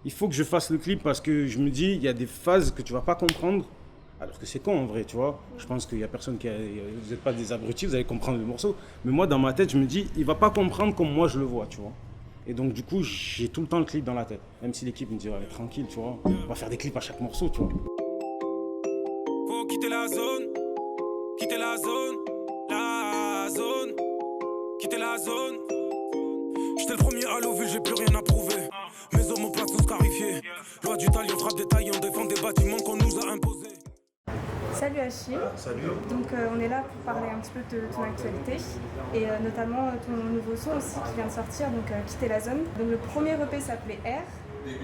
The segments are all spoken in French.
il faut que je fasse le clip parce que je me dis, il y a des phases que tu vas pas comprendre. Alors que c'est con en vrai, tu vois. Je pense qu'il y a personne qui vous n'êtes pas des abrutis, vous allez comprendre le morceau. Mais moi, dans ma tête, je me dis, il va pas comprendre comme moi je le vois, tu vois. Et donc, du coup, j'ai tout le temps le clip dans la tête. Même si l'équipe me dit, ouais, tranquille, tu vois. On va faire des clips à chaque morceau, tu vois. Faut quitter la zone, quitter la zone, quitter la zone. J'étais le premier à l'eau, j'ai plus rien à prouver. Mes hommes en place tous scarifiés. Loi du talion, frappe des tailles, on défend des bâtiments qu'on nous a imposés. Salut Achille. Salut. Donc on est là pour parler un petit peu de ton actualité et notamment ton nouveau son aussi qui vient de sortir, donc Quitter la zone. Donc le premier EP s'appelait R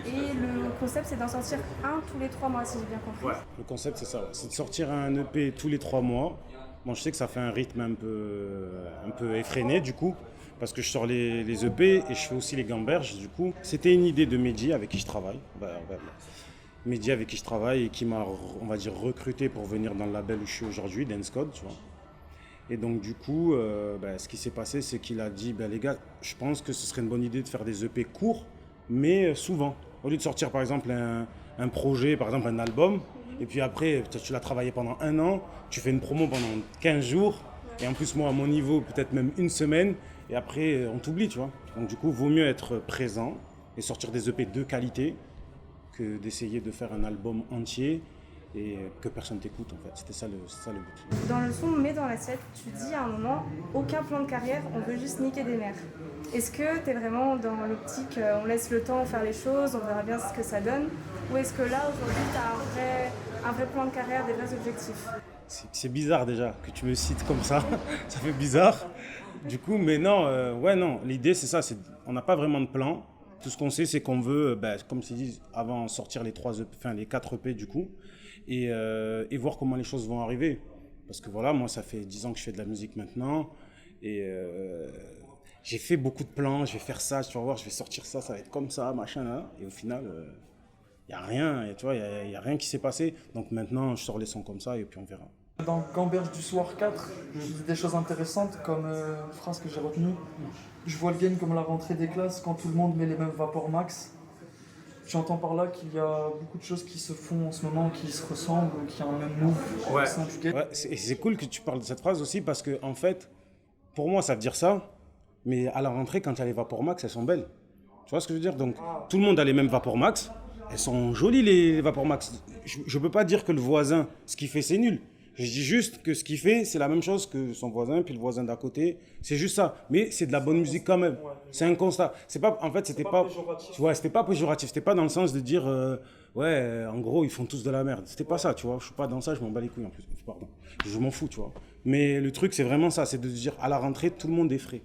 et le concept c'est d'en sortir un tous les 3 mois si j'ai bien compris. Ouais. Le concept c'est ça, ouais. C'est de sortir un EP tous les 3 mois. Bon, je sais que ça fait un rythme un peu effréné du coup, parce que je sors les EP et je fais aussi les gamberges du coup. C'était une idée de Mehdi avec qui je travaille. Mehdi avec qui je travaille et qui m'a, on va dire, recruté pour venir dans le label où je suis aujourd'hui, Dance Code, tu vois. Et donc du coup, ce qui s'est passé, c'est qu'il a dit, les gars, je pense que ce serait une bonne idée de faire des EP courts, mais souvent. Au lieu de sortir par exemple un projet, par exemple un album, et puis après, tu l'as travaillé pendant 1 an, tu fais une promo pendant 15 jours, et en plus moi à mon niveau, peut-être même 1 semaine, et après on t'oublie, tu vois. Donc du coup, vaut mieux être présent et sortir des EP de qualité, que d'essayer de faire un album entier et que personne t'écoute en fait. C'était ça le but. Dans le son Mais dans l'assiette, tu dis à un moment, aucun plan de carrière, on veut juste niquer des mères. Est-ce que tu es vraiment dans l'optique, on laisse le temps faire les choses, on verra bien ce que ça donne, ou est-ce que là aujourd'hui tu as un vrai plan de carrière, des vrais objectifs? C'est bizarre déjà que tu me cites comme ça, ça fait bizarre. Du coup, mais non, non, l'idée c'est ça, on n'a pas vraiment de plan. Tout ce qu'on sait, c'est qu'on veut, comme tu dis, avant sortir les 4 EP du coup, et voir comment les choses vont arriver. Parce que voilà, moi, ça fait 10 ans que je fais de la musique maintenant, et j'ai fait beaucoup de plans, je vais faire ça, tu vas voir, je vais sortir ça, ça va être comme ça, machin, là. Et au final, il n'y a rien, et tu vois, il n'y a rien qui s'est passé. Donc maintenant, je sors les sons comme ça, et puis on verra. Dans Gamberge du soir 4, je dis des choses intéressantes comme une phrase que j'ai retenue. Je vois le game comme la rentrée des classes quand tout le monde met les mêmes vapeurs max. J'entends par là qu'il y a beaucoup de choses qui se font en ce moment, qui se ressemblent, qu'il y a un même move au sein du game. Ouais, c'est cool que tu parles de cette phrase aussi parce que en fait, pour moi, ça veut dire ça. Mais à la rentrée, quand il y a les vapeurs max, elles sont belles. Tu vois ce que je veux dire? Donc, tout le monde a les mêmes vapeurs max. Elles sont jolies les vapeurs max. Je peux pas dire que le voisin, ce qu'il fait, c'est nul. Je dis juste que ce qu'il fait, c'est la même chose que son voisin, puis le voisin d'à côté. C'est juste ça. Mais c'est de la bonne musique quand même. C'est un constat. C'est pas, en fait, c'était pas péjoratif. tu vois, c'était pas péjoratif. C'était pas dans le sens de dire, en gros, ils font tous de la merde. C'était pas ça, tu vois. Je suis pas dans ça, je m'en bats les couilles en plus. Pardon. Je m'en fous, tu vois. Mais le truc, c'est vraiment ça. C'est de dire, à la rentrée, tout le monde est frais.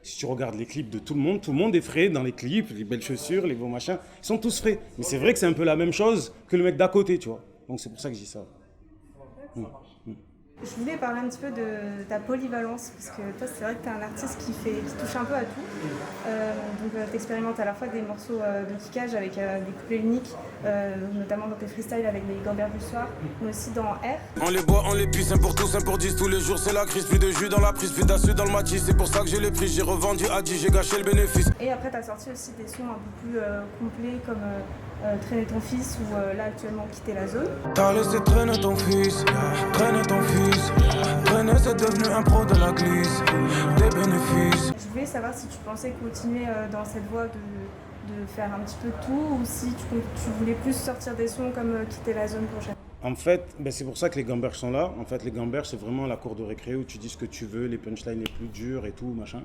Si tu regardes les clips de tout le monde est frais dans les clips, les belles chaussures, les beaux machins. Ils sont tous frais. Mais c'est vrai que c'est un peu la même chose que le mec d'à côté, tu vois. Donc c'est pour ça que je dis ça. Je voulais parler un petit peu de ta polyvalence, parce que toi, c'est vrai que tu es un artiste qui touche un peu à tout. Donc, tu expérimentes à la fois des morceaux de kickage avec des couplets uniques, notamment dans tes freestyles avec les gamberges du soir, mais aussi dans R. On les boit, on les pisse, un pour tous, un pour 10. Tous les jours, c'est la crise. Plus de jus dans la prise, plus d'acide dans le matis. C'est pour ça que j'ai les prix. J'ai revendu à 10, j'ai gâché le bénéfice. Et après, tu as sorti aussi des sons un peu plus complets, comme Traîner ton fils ou là actuellement Quitter la zone. T'as laissé traîner ton fils, traîner ton fils. Traîner, c'est devenu un pro de la glisse. Des bénéfices. Je voulais savoir si tu pensais continuer dans cette voie de faire un petit peu tout, ou si tu voulais plus sortir des sons comme Quitter la zone prochaine. En fait, c'est pour ça que les gamberges sont là. En fait, les gamberges, c'est vraiment la cour de récré où tu dis ce que tu veux, les punchlines les plus dures et tout, machin.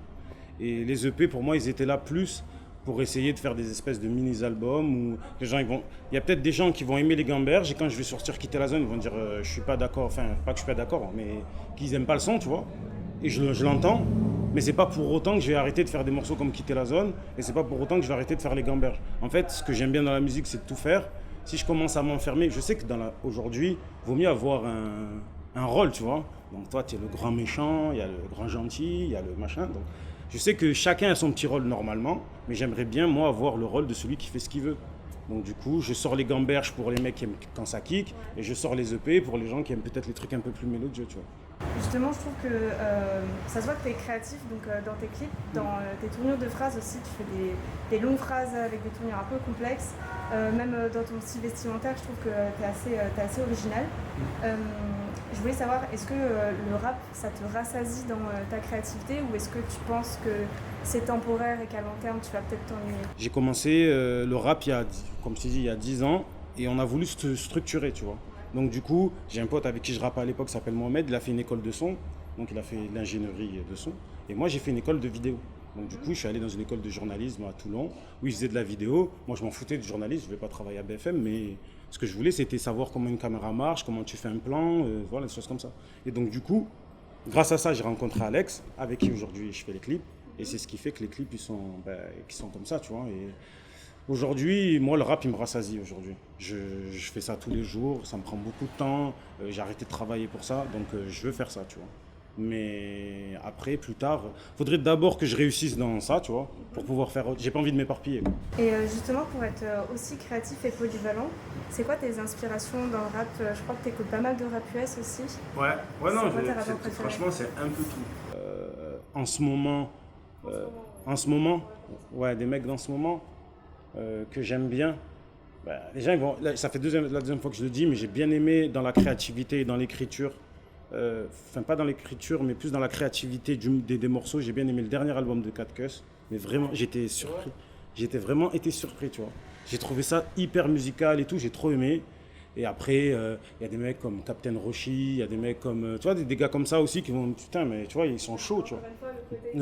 Et les EP, pour moi, ils étaient là plus pour essayer de faire des espèces de mini-albums où les gens, il y a peut-être des gens qui vont aimer les gamberges et quand je vais sortir Quitter la zone, ils vont dire je suis pas d'accord, enfin, pas que je suis pas d'accord, mais qu'ils aiment pas le son, tu vois. Et je l'entends, mais c'est pas pour autant que je vais arrêter de faire des morceaux comme Quitter la zone et c'est pas pour autant que je vais arrêter de faire les gamberges. En fait, ce que j'aime bien dans la musique, c'est de tout faire. Si je commence à m'enfermer, je sais que aujourd'hui, il vaut mieux avoir un rôle, tu vois. Donc toi, tu es le grand méchant, il y a le grand gentil, il y a le machin. Donc, je sais que chacun a son petit rôle normalement, mais j'aimerais bien, moi, avoir le rôle de celui qui fait ce qu'il veut. Donc du coup, je sors les gamberges pour les mecs qui aiment quand ça kick, et je sors les EP pour les gens qui aiment peut-être les trucs un peu plus mélodieux, tu vois. Justement, je trouve que ça se voit que tu es créatif donc, dans tes clips, dans tes tournures de phrases aussi. Tu fais des longues phrases avec des tournures un peu complexes. Même dans ton style vestimentaire, je trouve que tu es assez original. Je voulais savoir, est-ce que le rap, ça te rassasie dans ta créativité ou est-ce que tu penses que c'est temporaire et qu'à long terme, tu vas peut-être t'ennuyer? J'ai commencé le rap, comme je t'ai dit, il y a 10 ans et on a voulu se structurer, tu vois. Donc du coup, j'ai un pote avec qui je rappais à l'époque, qui s'appelle Mohamed, il a fait une école de son, donc il a fait de l'ingénierie de son. Et moi, j'ai fait une école de vidéo. Donc du coup, je suis allé dans une école de journalisme à Toulon, où ils faisaient de la vidéo. Moi, je m'en foutais du journalisme, je ne vais pas travailler à BFM, mais ce que je voulais, c'était savoir comment une caméra marche, comment tu fais un plan, voilà, des choses comme ça. Et donc du coup, grâce à ça, j'ai rencontré Alex, avec qui aujourd'hui je fais les clips. Et c'est ce qui fait que les clips, ils sont comme ça, tu vois. Et aujourd'hui, moi, le rap, il me rassasie aujourd'hui. Je fais ça tous les jours, ça me prend beaucoup de temps. J'ai arrêté de travailler pour ça, donc je veux faire ça, tu vois. Mais après, plus tard, faudrait d'abord que je réussisse dans ça, tu vois, pour pouvoir faire autre. J'ai pas envie de m'éparpiller, quoi. Et justement, pour être aussi créatif et polyvalent, c'est quoi tes inspirations dans le rap? Je crois que tu écoutes pas mal de rap US aussi. Ouais, non, C'est quoi tes rappeurs préférés? franchement, c'est un peu tout. En ce moment, ouais, des mecs dans ce moment que j'aime bien. Bah, les gens, là, ça fait la deuxième fois que je le dis, mais j'ai bien aimé dans la créativité et dans l'écriture. Enfin, pas dans l'écriture, mais plus dans la créativité des morceaux. J'ai bien aimé le dernier album de Cat Cuss, mais vraiment, j'étais surpris. J'étais vraiment été surpris, tu vois. J'ai trouvé ça hyper musical et tout, j'ai trop aimé. Et après, il y a des mecs comme Captain Roshi, il y a des mecs comme, tu vois, des gars comme ça aussi qui vont, putain, mais tu vois, ils sont chauds, tu vois.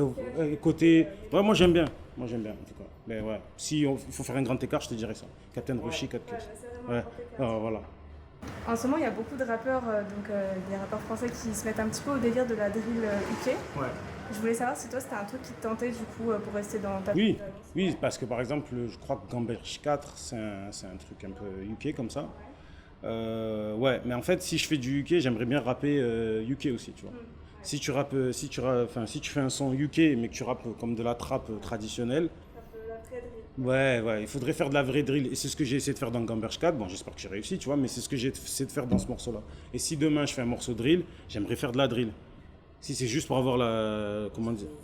Ouais, moi j'aime bien, en tout cas. Mais ouais, si il faut faire un grand écart, je te dirais ça. Captain Roshi, Cat Cuss. Ouais, voilà. En ce moment, il y a beaucoup de rappeurs, des rappeurs français qui se mettent un petit peu au délire de la drill UK. Ouais. Je voulais savoir si toi, c'était un truc qui te tentait du coup pour rester dans ta Oui, parce que par exemple, je crois que Gamberge 4, c'est un truc un peu UK comme ça. Ouais, mais en fait, si je fais du UK, j'aimerais bien rapper UK aussi, tu vois. Si tu fais un son UK, mais que tu rappes comme de la trap traditionnelle, ouais, il faudrait faire de la vraie drill. Et c'est ce que j'ai essayé de faire dans Gamberge 4. Bon, j'espère que j'ai réussi, tu vois, mais c'est ce que j'ai essayé de faire dans ce morceau-là. Et si demain je fais un morceau drill, j'aimerais faire de la drill. Si c'est juste pour avoir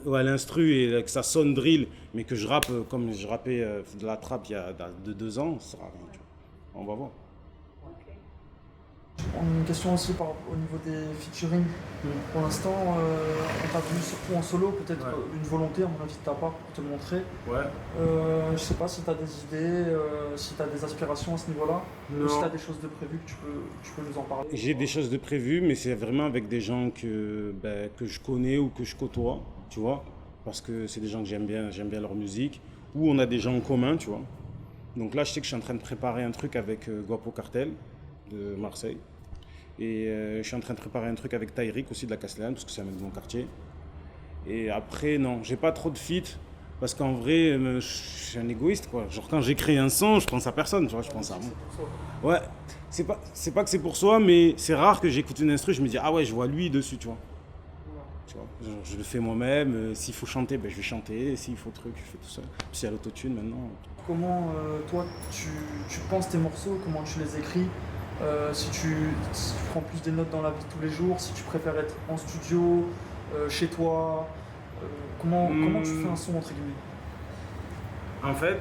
l'instru et que ça sonne drill, mais que je rappe comme je rappais de la trap il y a 2 ans, ça sert à rien, tu vois. On va voir. Une question aussi au niveau des featuring. Pour l'instant, on t'a vu surtout en solo, peut-être une volonté, à mon avis, de ta part pour te le montrer. Ouais. Je sais pas si tu as des idées, si tu as des aspirations à ce niveau-là, ou si tu as des choses de prévues que tu peux nous en parler. J'ai des choses de prévues, mais c'est vraiment avec des gens que je connais ou que je côtoie, tu vois, parce que c'est des gens que j'aime bien leur musique, ou on a des gens en commun, tu vois. Donc là, je sais que je suis en train de préparer un truc avec Guapo Cartel de Marseille. Et je suis en train de préparer un truc avec Tyrick aussi de la Castellane, parce que c'est un mec de mon quartier. Et après, non, j'ai pas trop de feat, parce qu'en vrai, je suis un égoïste, quoi. Genre quand j'écris un son, je pense à personne, tu vois, je pense à moi. Ouais, c'est pas que c'est pour soi, mais c'est rare que j'écoute une instru, je me dis, ah ouais, je vois lui dessus, tu vois. Tu vois, genre, je le fais moi-même, s'il faut chanter, je vais chanter, s'il faut truc, je fais tout ça. Puis il y a l'autotune maintenant. Comment, toi, tu penses tes morceaux, comment tu les écris? Si tu prends plus des notes dans la vie de tous les jours, si tu préfères être en studio, chez toi, comment tu fais un son entre guillemets? En fait,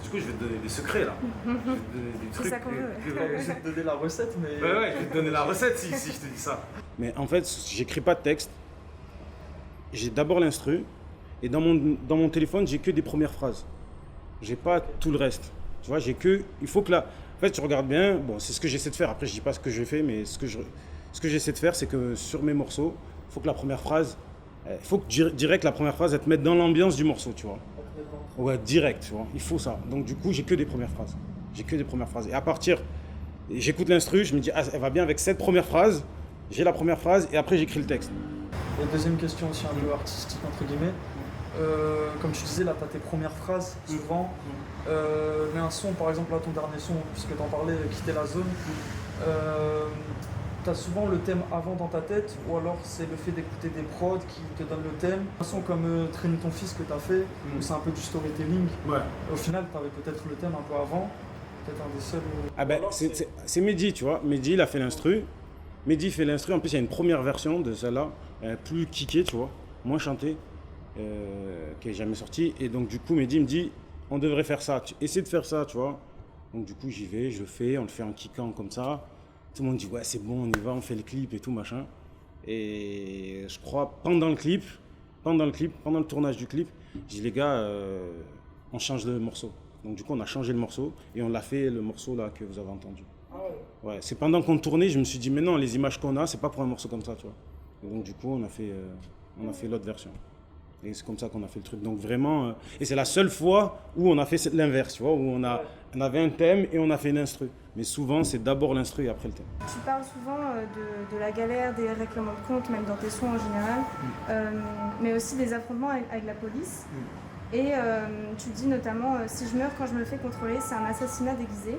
du coup je vais te donner des secrets là. Je vais te donner des trucs. C'est ça qu'on veut. Je vais te donner la recette, mais... Ouais, je vais te donner la recette si je te dis ça. Mais en fait, j'écris pas de texte. J'ai d'abord l'instru, et dans mon téléphone, j'ai que des premières phrases. J'ai pas tout le reste. Tu vois, il faut que en fait, tu regardes bien, bon, c'est ce que j'essaie de faire. Après, je dis pas ce que je fais, mais ce que j'essaie de faire, c'est que sur mes morceaux, il faut que la première phrase, direct la première phrase, elle te mette dans l'ambiance du morceau, tu vois. Ouais, direct, tu vois. Il faut ça. Donc du coup, j'ai que des premières phrases. Et à partir, j'écoute l'instru, je me dis, ah, elle va bien avec cette première phrase. J'ai la première phrase et après j'écris le texte. Et deuxième question aussi un peu artistique entre guillemets. Comme tu disais, là, tu as tes premières phrases, souvent. Mais un son, par exemple, là, ton dernier son, puisque tu en parlais, Quitter la zone, tu as souvent le thème avant dans ta tête, ou alors c'est le fait d'écouter des prods qui te donnent le thème. Un son comme Traîner ton fils que tu as fait, où c'est un peu du storytelling. Ouais. Au final, tu avais peut-être le thème un peu avant, peut-être un des seuls. Ah ben, c'est Mehdi, tu vois. Mehdi, il a fait l'instru. Mehdi fait l'instru. En plus, il y a une première version de celle-là, plus kickée, tu vois, moins chantée, qui n'est jamais sortie. Et donc, du coup, Mehdi me dit, on devrait faire ça. Essaie de faire ça, tu vois. Donc, du coup, j'y vais, je le fais, on le fait en kickant comme ça. Tout le monde dit, ouais, c'est bon, on y va, on fait le clip et tout, machin. Et je crois, pendant le tournage du clip, j'ai dit, les gars, on change de morceau. Donc, du coup, on a changé le morceau et on l'a fait, le morceau là que vous avez entendu. Ouais, c'est pendant qu'on tournait, je me suis dit, mais non, les images qu'on a, c'est pas pour un morceau comme ça, tu vois. Et donc, du coup, on a fait l'autre version. Et c'est comme ça qu'on a fait le truc. Donc, vraiment, et c'est la seule fois où on a fait l'inverse, tu vois, où on avait un thème et on a fait l'instru. Mais souvent, c'est d'abord l'instru et après le thème. Tu parles souvent de la galère, des règlements de compte, même dans tes sons en général, mais aussi des affrontements avec la police. Et tu dis notamment, si je meurs quand je me fais contrôler, c'est un assassinat déguisé.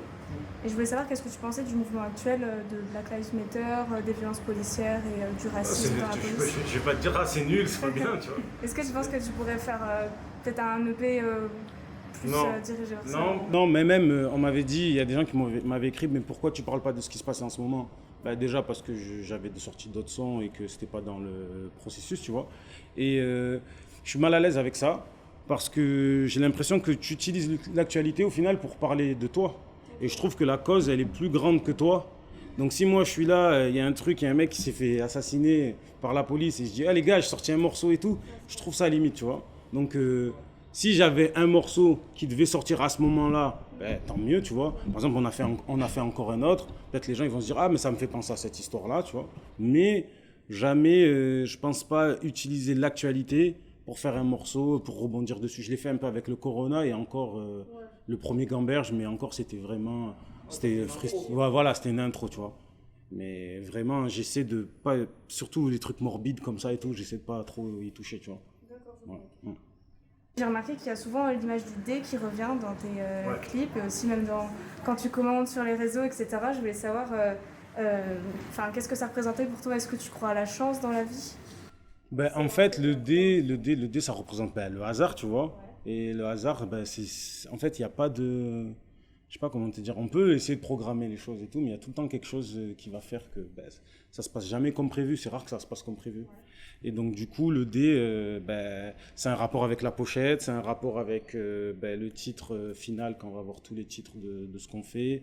Et je voulais savoir qu'est-ce que tu pensais du mouvement actuel de Black Lives Matter, des violences policières et du racisme dans la police. Je vais pas te dire, ah c'est nul, c'est pas bien, tu vois. Est-ce que tu penses que tu pourrais faire peut-être un EP plus dirigé vers ça? Non, mais même, on m'avait dit, il y a des gens qui m'avaient écrit, mais pourquoi tu parles pas de ce qui se passe en ce moment? Bah, déjà parce que j'avais sorti d'autres sons et que c'était pas dans le processus, tu vois. Et je suis mal à l'aise avec ça, parce que j'ai l'impression que tu utilises l'actualité au final pour parler de toi. Et je trouve que la cause, elle est plus grande que toi. Donc si moi je suis là, il y a un truc, il y a un mec qui s'est fait assassiner par la police et je dis, ah les gars, j'ai sorti un morceau et tout, je trouve ça limite, tu vois. Donc si j'avais un morceau qui devait sortir à ce moment-là, ben, tant mieux, tu vois. Par exemple, on a fait encore un autre, peut-être les gens ils vont se dire, ah mais ça me fait penser à cette histoire-là, tu vois. Mais jamais, je pense pas utiliser l'actualité pour faire un morceau, pour rebondir dessus. Je l'ai fait un peu avec le Corona et encore le premier Gamberge, mais encore c'était vraiment, voilà, c'était une intro, tu vois. Mais vraiment, j'essaie de pas, surtout les trucs morbides comme ça et tout, j'essaie de pas trop y toucher, tu vois. Ouais. J'ai remarqué qu'il y a souvent l'image du dé qui revient dans tes clips, et aussi même quand tu commandes sur les réseaux, etc. Je voulais savoir, qu'est-ce que ça représentait pour toi? Est-ce que tu crois à la chance dans la vie? Ben, en fait, le dé, ça représente le hasard, tu vois. Et le hasard, ben, en fait, il n'y a pas de... Je sais pas comment te dire. On peut essayer de programmer les choses et tout, mais il y a tout le temps quelque chose qui va faire que ben, ça se passe jamais comme prévu. C'est rare que ça se passe comme prévu. Et donc, du coup, le dé, c'est un rapport avec la pochette, c'est un rapport avec le titre final, quand on va voir tous les titres de ce qu'on fait.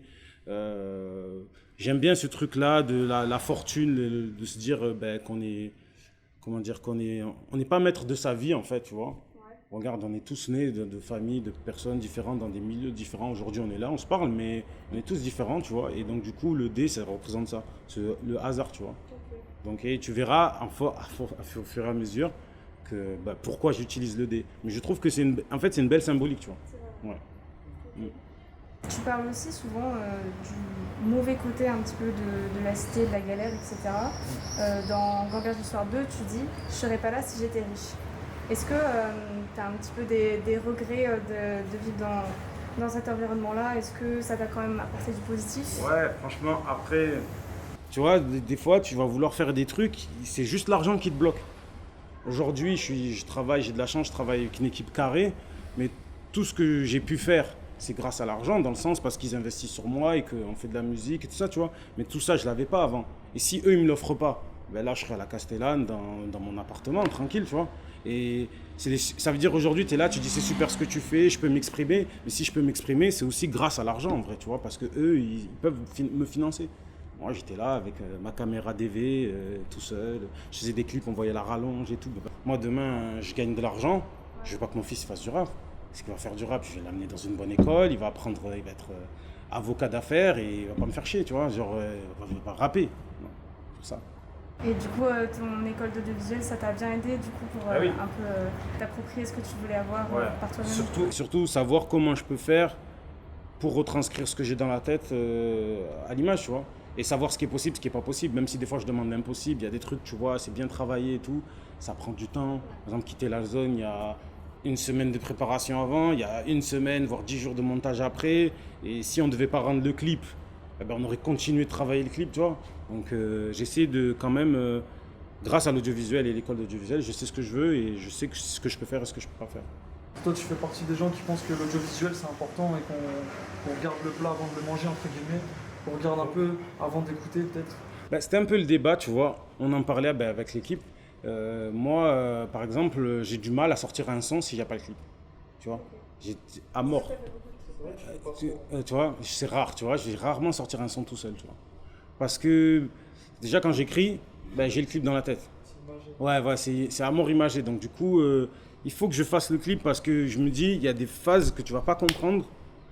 J'aime bien ce truc-là de la fortune, de se dire qu'on est... Comment dire, on n'est pas maître de sa vie, en fait, tu vois. Regarde, on est tous nés de familles, de personnes différentes, dans des milieux différents. Aujourd'hui, on est là, on se parle, mais on est tous différents, tu vois. Et donc, du coup, le dé, ça représente ça, le hasard, tu vois. Donc, et tu verras au fur et à mesure que, pourquoi j'utilise le dé. Mais je trouve que c'est une belle symbolique, tu vois. Ouais. Tu parles aussi souvent du mauvais côté un petit peu de la cité, de la galère, etc. Dans Gamberge du Soir 2, tu dis « Je serais pas là si j'étais riche ». Est-ce que tu as un petit peu des regrets de vivre dans cet environnement-là? Est-ce que ça t'a quand même apporté du positif? Ouais, franchement, après, tu vois, des fois, tu vas vouloir faire des trucs, c'est juste l'argent qui te bloque. Aujourd'hui, je travaille, j'ai de la chance, je travaille avec une équipe carrée, mais tout ce que j'ai pu faire, c'est grâce à l'argent, dans le sens parce qu'ils investissent sur moi et qu'on fait de la musique et tout ça, tu vois. Mais tout ça, je ne l'avais pas avant. Et si eux, ils ne me l'offrent pas, ben là, je serais à la Castellane, dans mon appartement, tranquille, tu vois. Et ça veut dire aujourd'hui, tu es là, tu dis c'est super ce que tu fais, je peux m'exprimer. Mais si je peux m'exprimer, c'est aussi grâce à l'argent, en vrai, tu vois, parce qu'eux, ils peuvent me financer. Moi, j'étais là avec ma caméra DV, tout seul. Je faisais des clips, on voyait la rallonge et tout. Moi, demain, je gagne de l'argent. Je veux pas que mon fils fasse du rap. Parce qu'il va faire du rap, je vais l'amener dans une bonne école, il va être avocat d'affaires et il va pas me faire chier, tu vois, genre, il va pas rapper. Non, tout ça. Et du coup, ton école d'audiovisuel, ça t'a bien aidé du coup pour un peu t'approprier ce que tu voulais avoir par toi-même? Surtout savoir comment je peux faire pour retranscrire ce que j'ai dans la tête à l'image, tu vois. Et savoir ce qui est possible, ce qui n'est pas possible. Même si des fois je demande l'impossible, il y a des trucs, tu vois, c'est bien travaillé et tout, ça prend du temps. Par exemple, quitter la zone, il y a une semaine de préparation avant, il y a une semaine, voire 10 jours de montage après. Et si on ne devait pas rendre le clip, on aurait continué de travailler le clip, tu vois. Donc j'essaie de quand même, grâce à l'audiovisuel et l'école d'audiovisuel, je sais ce que je veux et je sais ce que je peux faire et ce que je peux pas faire. Toi, tu fais partie des gens qui pensent que l'audiovisuel c'est important et qu'on regarde le plat avant de le manger, entre guillemets, qu'on regarde un peu avant d'écouter peut-être. Ben, c'était un peu le débat, tu vois. On en parlait avec l'équipe. Moi, par exemple, j'ai du mal à sortir un son s'il n'y a pas le clip. Tu vois, à mort. Tu vois, c'est rare, tu vois. Je vais rarement sortir un son tout seul, tu vois. Parce que déjà, quand j'écris, ben, j'ai le clip dans la tête. Ouais, c'est à mort imagé. Donc, du coup, il faut que je fasse le clip parce que je me dis, il y a des phases que tu vas pas comprendre.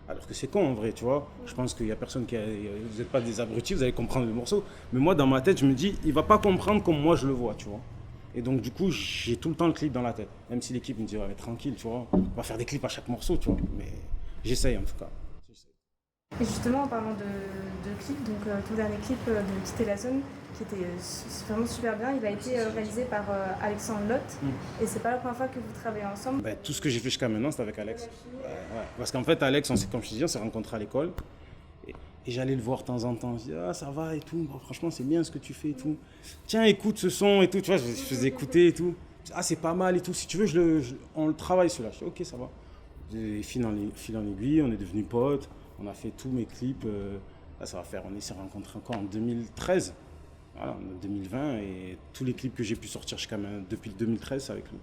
Alors que c'est con en vrai, tu vois. Je pense qu'il n'y a personne qui vous n'êtes pas des abrutis, vous allez comprendre le morceau. Mais moi, dans ma tête, je me dis, il va pas comprendre comme moi je le vois, tu vois. Et donc, du coup, j'ai tout le temps le clip dans la tête. Même si l'équipe me dit, ouais, mais tranquille, tu vois. On va faire des clips à chaque morceau, tu vois. Mais j'essaye en tout cas. Et justement, en parlant de clip, donc ton dernier clip de Quitter la zone, qui était vraiment super bien, il a été réalisé par Alexandre Lotte. Et c'est pas la première fois que vous travaillez ensemble. Ben, tout ce que j'ai fait jusqu'à maintenant, c'était avec Alex. Ouais. Parce qu'en fait, Alex, comme je te dis, on s'est rencontrés à l'école. Et j'allais le voir de temps en temps. Je disais, ah, ça va et tout. Bon, franchement, c'est bien ce que tu fais et tout. Tiens, écoute ce son et tout. Tu vois, je faisais écouter et tout. Ah, c'est pas mal et tout. Si tu veux, on le travaille celui-là. Je dis, ok, ça va. Et fil en aiguille, on est devenus potes. On a fait tous mes clips. Là, ça va faire. On s'est rencontrés encore en 2013. Voilà, on est en 2020. Et tous les clips que j'ai pu sortir depuis 2013, c'est avec lui.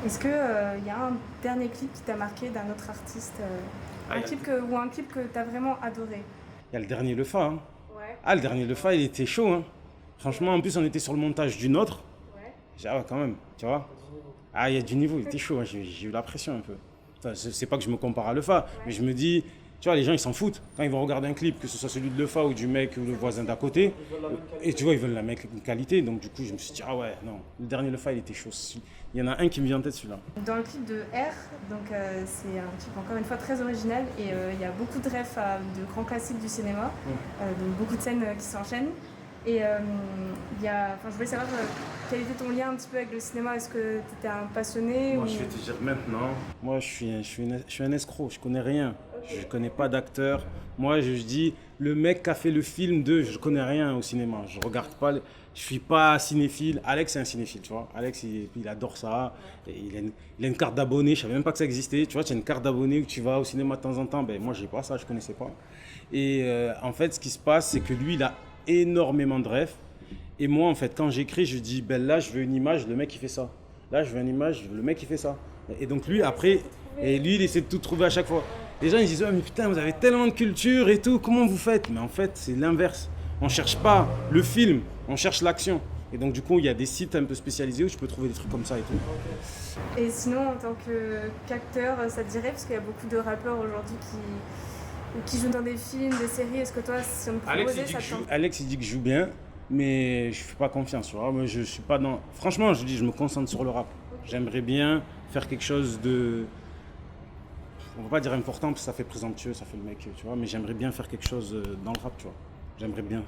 Est-ce qu'il y a un dernier clip qui t'a marqué d'un autre artiste un clip que tu as vraiment adoré? Il y a le dernier Lefa. Hein. Ouais. Ah, le dernier Lefa, il était chaud. Hein. Franchement, en plus, on était sur le montage d'une autre. Ouais. J'ai dit, ah ouais, quand même, tu vois. Ah, il y a du niveau, il était chaud. Hein. J'ai eu la pression un peu. Enfin, c'est pas que je me compare à Lefa, mais je me dis, tu vois, les gens, ils s'en foutent. Quand ils vont regarder un clip, que ce soit celui de Lefa ou du mec ou le voisin d'à côté, et tu vois, ils veulent la même qualité. Donc, du coup, je me suis dit, ah ouais, non, le dernier Lefa, il était chaud. Il y en a un qui me vient en tête, celui-là. Dans le clip de R, donc c'est un clip encore une fois très original et il y a beaucoup de refs de grands classiques du cinéma, donc beaucoup de scènes qui s'enchaînent. Et je voulais savoir quel était ton lien un petit peu avec le cinéma. Est-ce que tu étais un passionné? Moi, je vais te dire maintenant. Moi, je suis un escroc, je connais rien. Okay. Je connais pas d'acteur. Moi, je dis, le mec qui a fait le film je connais rien au cinéma. Je regarde pas, je suis pas cinéphile. Alex, c'est un cinéphile, tu vois. Alex, il adore ça. Et il a une carte d'abonné, je savais même pas que ça existait. Tu vois, tu as une carte d'abonné où tu vas au cinéma de temps en temps. Ben, moi, j'ai pas ça, je connaissais pas. Et en fait, ce qui se passe, c'est que lui, il a énormément de rêves. Et moi, en fait, quand j'écris, je dis, ben là, je veux une image, le mec, il fait ça. Là, je veux une image, le mec, il fait ça. Et donc, lui, après, il essaie de tout trouver à chaque fois. Les gens, ils disent, oh, mais putain, vous avez tellement de culture et tout, comment vous faites? Mais en fait, c'est l'inverse. On cherche pas le film, on cherche l'action. Et donc, du coup, il y a des sites un peu spécialisés où tu peux trouver des trucs comme ça et tout. Et sinon, en tant qu'acteur, ça te dirait, parce qu'il y a beaucoup de rappeurs aujourd'hui qui jouent dans des films, des séries, est-ce que toi, si on te proposait, ça te tente? Alex, il dit que je joue bien, mais je fais pas confiance, tu vois. Moi, je suis pas dans... Franchement, je dis, je me concentre sur le rap. J'aimerais bien faire quelque chose de... On va pas dire important, parce que ça fait présomptueux, ça fait le mec, tu vois. Mais j'aimerais bien faire quelque chose dans le rap, tu vois. J'aimerais bien.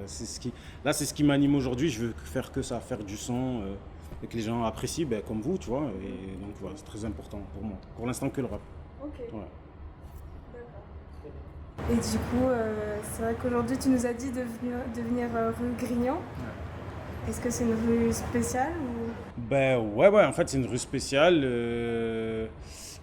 C'est ce qui m'anime aujourd'hui. Je veux faire que ça, faire du son et que les gens apprécient, comme vous, tu vois. Et donc, voilà, c'est très important pour moi. Pour l'instant, que le rap. Ok. Ouais. Et du coup, c'est vrai qu'aujourd'hui, tu nous as dit de venir rue Grignan. Ouais. Est-ce que c'est une rue spéciale ou... Ouais, en fait, c'est une rue spéciale.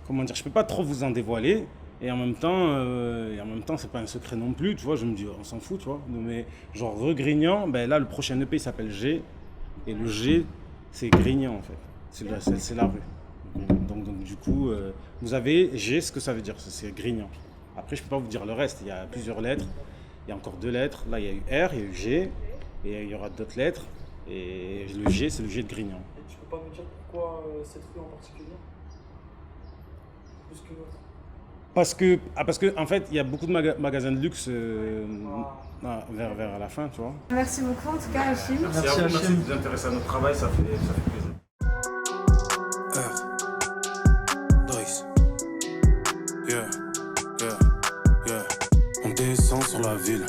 Comment dire, je peux pas trop vous en dévoiler. Et en même temps, c'est pas un secret non plus, tu vois. Je me dis, on s'en fout, tu vois. Mais genre rue Grignan, là, le prochain EP, il s'appelle G. Et le G, c'est Grignan, en fait. C'est la rue. Donc du coup, vous avez G, ce que ça veut dire, c'est Grignan. Après, je peux pas vous dire le reste. Il y a plusieurs lettres. Il y a encore 2 lettres. Là, il y a eu R, il y a eu G. Et il y aura d'autres lettres. Et le G, c'est le G de Grignan. Et tu peux pas me dire pourquoi cette rue en particulier? Plus que l'autre? Parce que en fait, il y a beaucoup de magasins de luxe vers la fin, tu vois. Merci beaucoup, en tout cas, Achille. Merci à vous, merci de vous intéresser à notre travail, ça fait plaisir. On descend sur la ville.